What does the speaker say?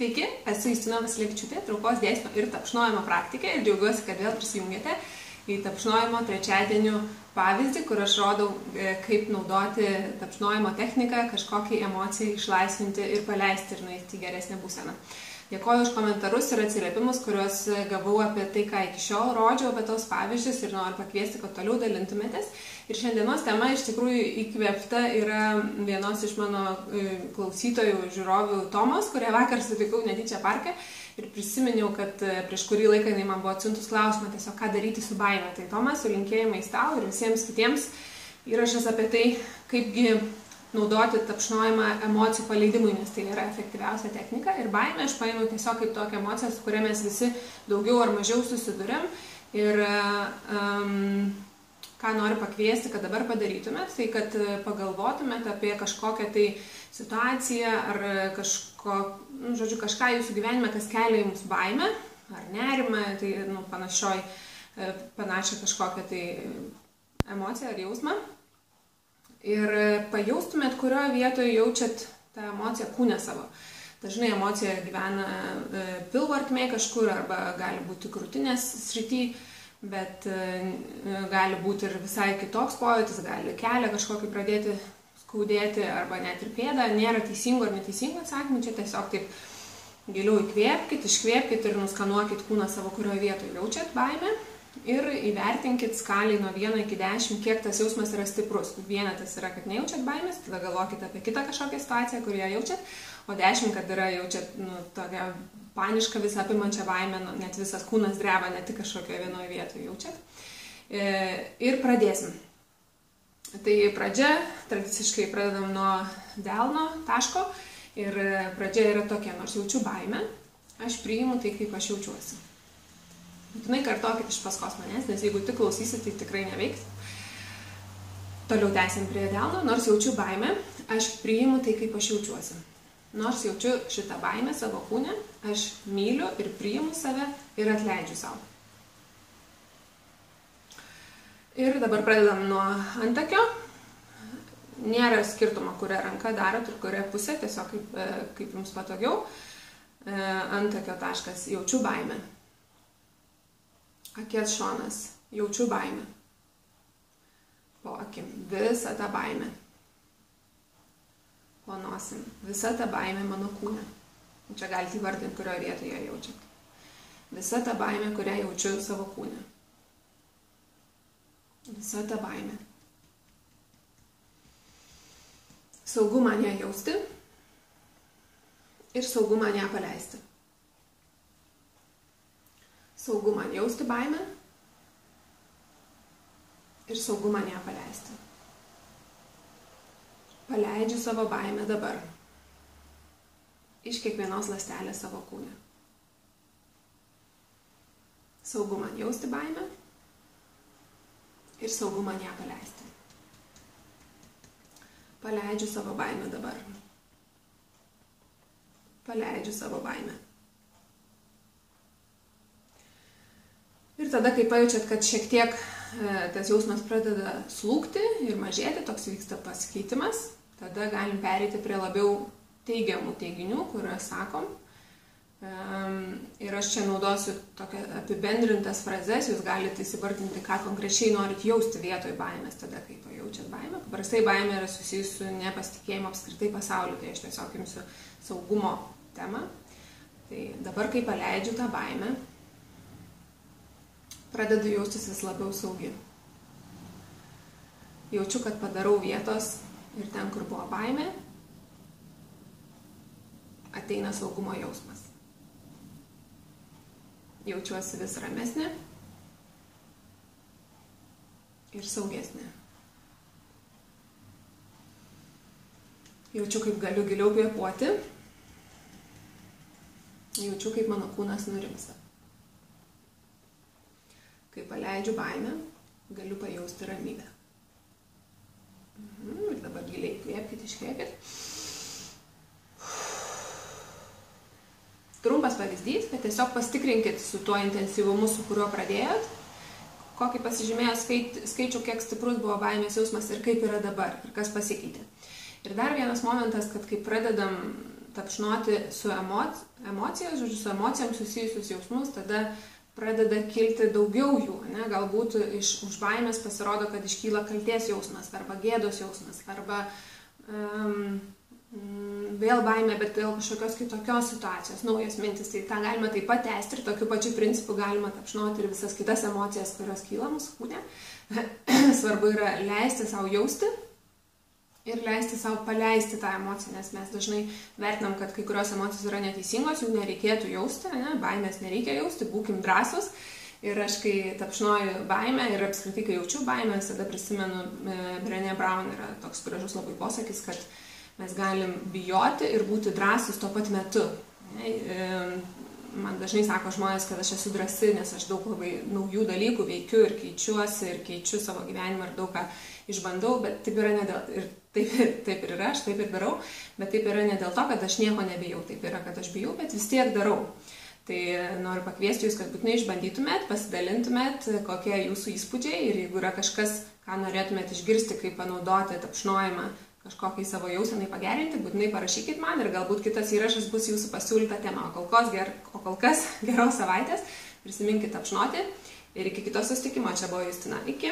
Sveiki, esu Justina Vasilevičiūtė, traukos dėsnio ir tapšnojimo praktikė ir džiaugiuosi, kad vėl prisijungėte į tapšnojimo trečiadienių pavyzdį, kur aš rodau, kaip naudoti tapšnojimo techniką, kažkokiai emocijai išlaisvinti ir paleisti ir nueiti į geresnę būseną. Dėkoju už komentarus ir atsiliepimus, kuriuos gavau apie tai, ką iki šiol rodžiau, apie tos pavyzdžius ir noriu pakviesti, kad toliau dalintumėtės. Ir šiandienos tema iš tikrųjų įkvėpta yra vienos iš mano klausytojų žiūrovių Tomos, kurią vakar sutikau netyčia parke ir prisiminiau, kad prieš kurį laiką jinai man buvo atsiuntus klausimą tiesiog, ką daryti su baime. Tai Tomas, su linkėjimais tau ir visiems kitiems įrašas apie tai, kaipgi naudoti tapšnojimą emocijų paleidimui, nes tai yra efektyviausia technika. Ir baimę aš paėmiau tiesiog kaip tokią emociją, su kuria mes visi daugiau ar mažiau susidurėm. Ir ką noriu pakviesti, kad dabar padarytumėt, tai kad pagalvotumėt apie kažkokią tai situaciją ar kažką jūsų gyvenime, kas kelia jums baimę ar nerimą, tai panašią kažkokią tai emociją ar jausmą. Ir pajaustumėt, kurioje vietoje jaučiat tą emociją kūne savo. Dažnai emocija gyvena pilvo ertmėje kažkur arba gali būti krūtinės srity, bet gali būti ir visai kitoks pojūtis, gali kelią kažkokį pradėti skaudėti arba net ir pėdą. Nėra teisingo ar neteisingo atsakymų, čia tiesiog taip giliau įkvėpkit, iškvėpkit ir nuskanuokit kūną savo, kurioje vietoje jaučiat baimę. Ir įvertinkit skaliai nuo 1 iki 10, kiek tas jausmas yra stiprus. Vienetas yra, kad nejaučiat baimės, tada galvokit apie kitą kažkokią situaciją, kurią jaučiat, o 10, kad yra jaučiat tokią panišką visą apimančią baimę, net visas kūnas dreba, ne tik kažkokioje vienoje vietoje jaučiat. Ir pradėsim. Tai pradžia, tradiciškai pradedam nuo delno taško ir pradžia yra tokia, nors jaučiu baimę, aš priimu tai, kaip aš jaučiuosi. Būtinai kartokit iš paskos manęs, nes jeigu tik klausysit, tai tikrai neveiks. Toliau tęsim prie delno. Nors jaučiu baimę, aš priimu tai, kaip aš jaučiuosi. Nors jaučiu šitą baimę savo kūne, aš myliu ir priimu save ir atleidžiu savo. Ir dabar pradedam nuo antakio. Nėra skirtumo, kurią ranką darot ir kurią pusę, tiesiog kaip jums patogiau. Antakio taškas, jaučiu baimę. Akies šonas, jaučiu baimę. Po akim, visą tą baimę. Po nosim, visa ta baimė mano kūne. Čia galite įvardinti, kurioje vietoje jaučiat. Visa ta baimė, kurią jaučiu savo kūne. Visa ta baimė. Saugu man ją jausti ir saugu man ją paleisti. Saugu man jausti baimę ir saugu man ją paleisti. Paleidžiu savo baimę dabar. Iš kiekvienos ląstelės savo kūne. Saugu man jausti baimę ir saugu man ją paleisti. Paleidžiu savo baimę dabar. Paleidžiu savo baimę. Ir tada, kai pajaučiat, kad šiek tiek tas jausmas pradeda slūgti ir mažėti, toks vyksta pasikeitimas, tada galim pereiti prie labiau teigiamų teiginių, kuriuos sakom. Ir aš čia naudosiu tokią apibendrintas frazes, jūs galite įsivardinti, ką konkrečiai norit jausti vietoj baimės, tada, kai pajaučiat baimę. Paprastai baimė yra susijusi su nepasitikėjimu apskritai pasauliu, tai aš tiesiog imsiu saugumo temą. Tai dabar, kai paleidžiu tą baimę, pradedu jaustis vis labiau saugi. Jaučiu, kad padarau vietos ir ten, kur buvo baimė, ateina saugumo jausmas. Jaučiuosi vis ramesnė ir saugesnė. Jaučiu, kaip galiu giliau kvėpuoti. Jaučiu, kaip mano kūnas nurimsta. Kai paleidžiu baimę, galiu pajausti ramybę. Ir dabar giliai kvėpkit, iškvėpkit. Trumpas pavyzdys, kad tiesiog pasitikrinkit su tuo intensyvumu, su kuriuo pradėjot, kokį pasižymėjo skaičių, kiek stiprus buvo baimės jausmas ir kaip yra dabar, ir kas pasikeitė. Ir dar vienas momentas, kad kai pradedam tapšnoti su emocija, žodžiu, su emocijom susijusius jausmus, tada pradeda kilti daugiau jų, ne? Galbūt už baimės pasirodo, kad iškyla kaltės jausmas, arba gėdos jausmas, arba vėl baimė, bet dėl kažkokios kitokios situacijos, naujas mintis. Tai tą galima taip pat tęsti ir tokiu pačiu principu galima tapšnoti ir visas kitas emocijas, kurios kyla mūsų kūne. Svarbu yra leisti savo jausti ir leisti savo paleisti tą emociją, nes mes dažnai vertinam, kad kai kurios emocijos yra neteisingos, jų nereikėtų jausti, ne? Baimės nereikia jausti, būkim drąsūs. Ir aš, kai tapšnoju baimę ir apskritai, kai jaučiu baimę, visada prisimenu, Brené Brown yra toks gražus labai posakis, kad mes galim bijoti ir būti drąsūs tuo pat metu. Man dažnai sako žmonės, kad aš esu drąsi, nes aš daug labai naujų dalykų veikiu ir keičiuosi ir keičiu savo gyvenimą ir daug ką išbandau, bet taip yra ne dėl, ir taip ir yra, aš taip ir darau, bet taip yra ne dėl to, kad aš nieko nebijau, taip yra, kad aš bijau, bet vis tiek darau. Tai noriu pakviesti jūs, kad būtinai išbandytumėt, pasidalintumėt, kokie jūsų įspūdžiai ir jeigu yra kažkas, ką norėtumėt išgirsti, kaip panaudoti tapšnojimą kažkokiai savo jausenai pagerinti, būtinai parašykit man ir galbūt kitas įrašas bus jūsų pasiūlyta tema. O kol kas geros savaitės, prisiminkit tapšnoti ir iki kito susitikimo. Čia buvo Justina. Iki.